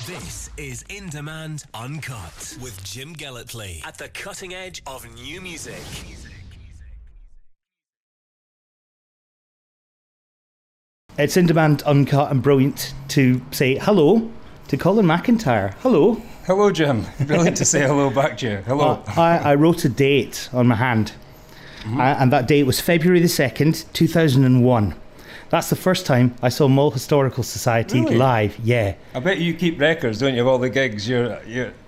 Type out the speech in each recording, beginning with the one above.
This is In Demand Uncut with Jim Gellatly at the cutting edge of new music. It's In Demand Uncut and brilliant to say hello to Colin Macintyre. Hello. Hello, Jim. Brilliant to say hello back to you. Hello. I wrote a date on my hand, and that date was February the 2nd, 2001. That's the first time I saw Mull Historical Society live. Yeah. I bet you keep records, don't you, of all the gigs you're...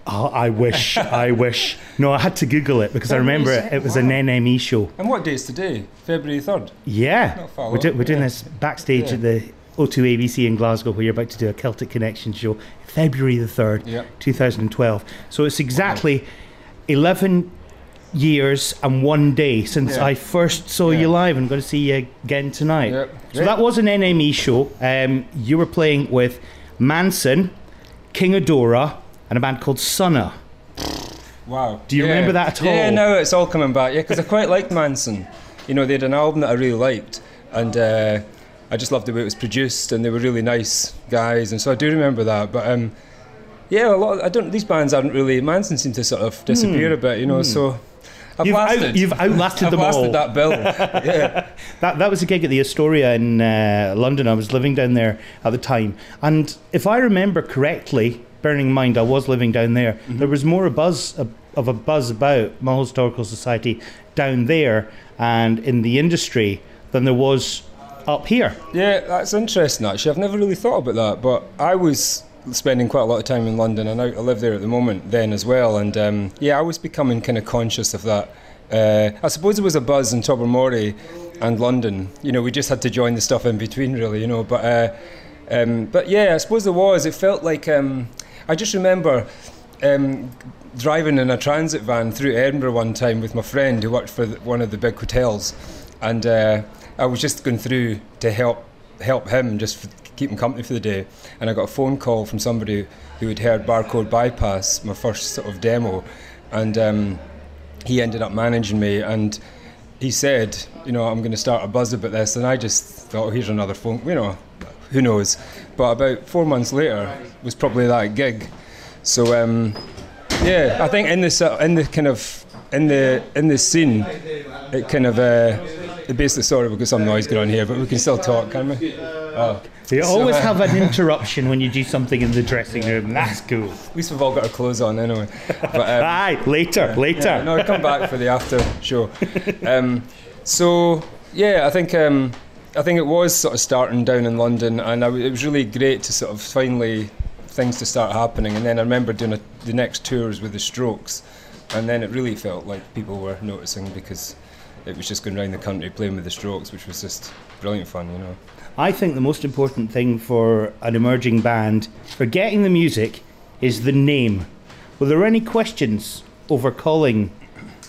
Oh, I wish. No, I had to Google it because I remember it was an NME show. And what date's today? February 3rd? Yeah. Not far We're doing this backstage at the O2 ABC in Glasgow, where you're about to do a Celtic Connections show. February the 3rd, 2012. So it's exactly 11 years and 1 day since I first saw you live, and going to see you again tonight. So that was an NME show. You were playing with Manson, King Adora, and a band called Sunna. Wow. Do you remember that at all? Yeah, no, it's all coming back. Yeah, because I quite liked Manson. You know, they had an album that I really liked, and I just loved the way it was produced, and they were really nice guys, and so I do remember that. But yeah, a lot. These bands aren't really. Manson seemed to sort of disappear a bit, you know. So you've outlasted them all. I've lasted that bill. Yeah. That was a gig at the Astoria in London. I was living down there at the time, and if I remember correctly, bearing in mind I was living down there, there was more a buzz about Mull Historical Society down there and in the industry than there was up here. Yeah, that's interesting actually. I've never really thought about that, but I was spending quite a lot of time in London, and I live there at the moment then as well, and I was becoming kind of conscious of that. I suppose there was a buzz in Tobermory and London, you know, we just had to join the stuff in between really, you know, but yeah, I suppose there was. It felt like I just remember driving in a transit van through Edinburgh one time with my friend who worked for one of the big hotels, and I was just going through to help him, just keep him company for the day, and I got a phone call from somebody who had heard Barcode Bypass, my first sort of demo, and he ended up managing me, and he said, you know, I'm going to start a buzz about this, and I just thought, oh, here's another phone, you know, who knows. But about 4 months later was probably that gig. So I think in the scene, it kind of basically, sorry, we've got some noise going on here, but we can still talk, can we? You always have an interruption when you do something in the dressing room. That's cool. At least we've all got our clothes on anyway. But, aye, later. Yeah, no, I'll come back for the after show. I think it was sort of starting down in London, and it was really great to sort of finally things to start happening. And then I remember doing the next tours with the Strokes, and then it really felt like people were noticing, because it was just going around the country playing with the Strokes, which was just brilliant fun, you know. I think the most important thing for an emerging band, forgetting the music, is the name. Were there any questions over calling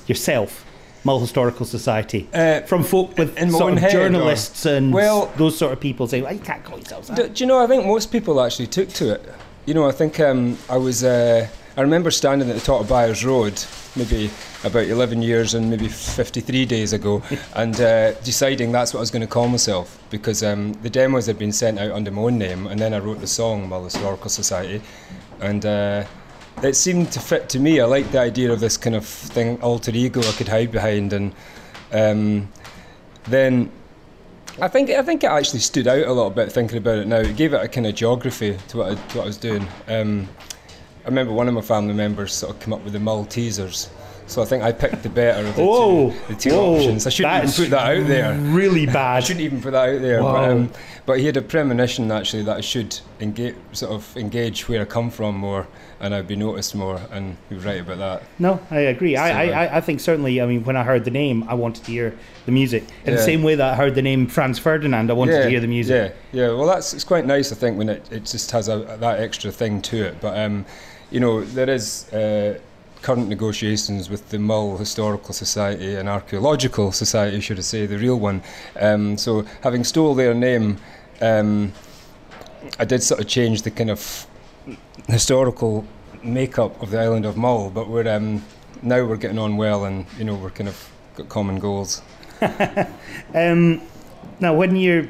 yourself Mull Historical Society from folk with sort of journalists and those sort of people saying, well, you can't call yourself that? Do you know, I think most people actually took to it. You know, I think I remember standing at the top of Byers Road maybe about 11 years and maybe 53 days ago, and deciding that's what I was going to call myself, because the demos had been sent out under my own name, and then I wrote the song Mull Historical Society, and it seemed to fit to me. I liked the idea of this kind of thing, alter ego I could hide behind, and then I think it actually stood out a little bit thinking about it now. It gave it a kind of geography to what I was doing. I remember one of my family members sort of came up with the Maltesers, so I think I picked the better of the two options. I shouldn't even put that out there. Really bad. I shouldn't even put that out there. But he had a premonition actually that I should engage where I come from more, and I'd be noticed more, and he was right about that. No, I agree. I think certainly, I mean, when I heard the name, I wanted to hear the music. In the same way that I heard the name Franz Ferdinand, I wanted to hear the music. Yeah. Well, it's quite nice, I think, when it just has that extra thing to it. But, you know, there is current negotiations with the Mull Historical Society and Archaeological Society, should I say, the real one. So having stole their name, I did sort of change the kind of historical makeup of the island of Mull, but now we're getting on well, and you know, we're kind of got common goals. Now, when you're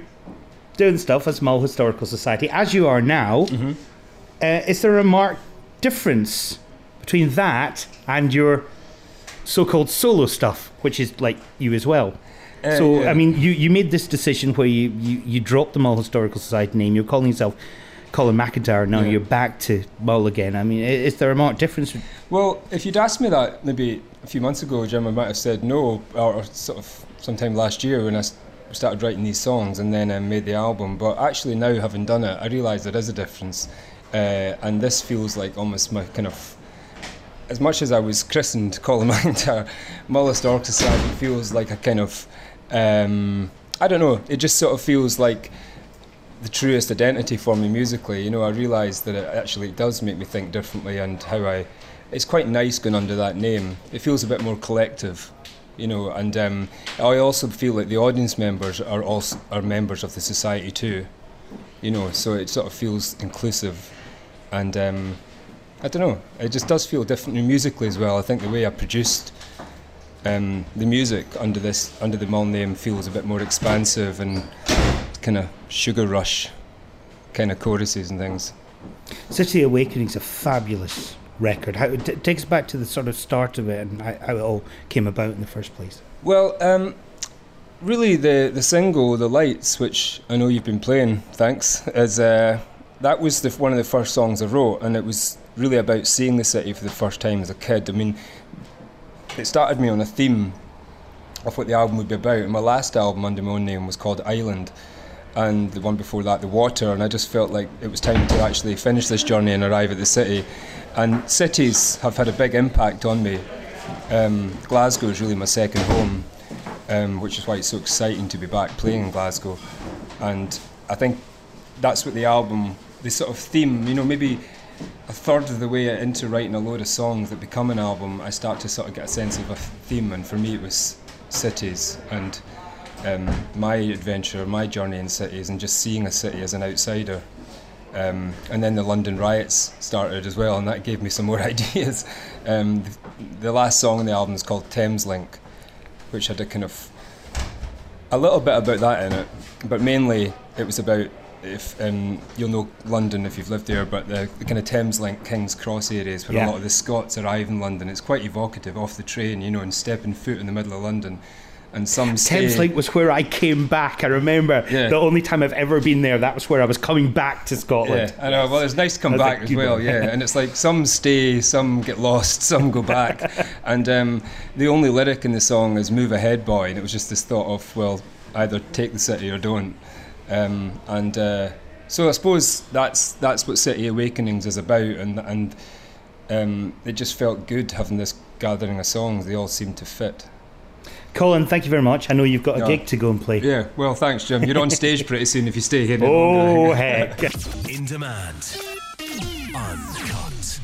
doing stuff as Mull Historical Society, as you are now, is there a marked difference between that and your so-called solo stuff, which is like you as well? I mean, you made this decision where you dropped the Mull Historical Society name. You're calling yourself Colin Macintyre now. You're back to Mull again. I mean, is there a marked difference? Well, if you'd asked me that maybe a few months ago, Jim, I might have said no, or sort of sometime last year when I started writing these songs and then made the album. But actually now, having done it, I realise there is a difference. And this feels like almost my kind of, as much as I was christened Colin Macintyre, Mull Historical Society feels like a kind of, I don't know, it just sort of feels like the truest identity for me musically. You know, I realise that it actually does make me think differently, and it's quite nice going under that name. It feels a bit more collective, you know, and I also feel like the audience members are members of the society too, you know, so it sort of feels inclusive, and I don't know, it just does feel differently musically as well. I think the way I produced the music under the Mull name feels a bit more expansive and kind of sugar rush kind of choruses and things. City Awakening's a fabulous record. How it takes us back to the sort of start of it and how it all came about in the first place. Well, really the single, The Lights, which I know you've been playing, thanks, is that was one of the first songs I wrote, and it was really about seeing the city for the first time as a kid. I mean, it started me on a theme of what the album would be about, and my last album under my own name was called Island, and the one before that, The Water, and I just felt like it was time to actually finish this journey and arrive at the city. And cities have had a big impact on me. Glasgow is really my second home, which is why it's so exciting to be back playing in Glasgow. And I think that's what the album, the sort of theme, you know, maybe a third of the way into writing a load of songs that become an album, I start to sort of get a sense of a theme, and for me it was cities and my adventure, my journey in cities, and just seeing a city as an outsider. And then the London riots started as well, and that gave me some more ideas. The last song on the album is called Thames Link, which had a little bit about that in it, but mainly it was about, if you'll know London if you've lived there, but the kind of Thames Link, King's Cross areas where a lot of the Scots arrive in London. It's quite evocative off the train, you know, and stepping foot in the middle of London. And some Thames Link was where I came back. I remember the only time I've ever been there, that was where I was coming back to Scotland. Yeah, I know. Well, it's nice to come back as well, and it's like some stay, some get lost, some go back. And the only lyric in the song is "Move ahead, boy," and it was just this thought of, well, either take the city or don't. So I suppose that's what City Awakenings is about, and it just felt good having this gathering of songs. They all seemed to fit. Colin, thank you very much. I know you've got a gig to go and play. Yeah, well, thanks, Jim. You're on stage pretty soon if you stay here. Oh, heck. In Demand. Uncut.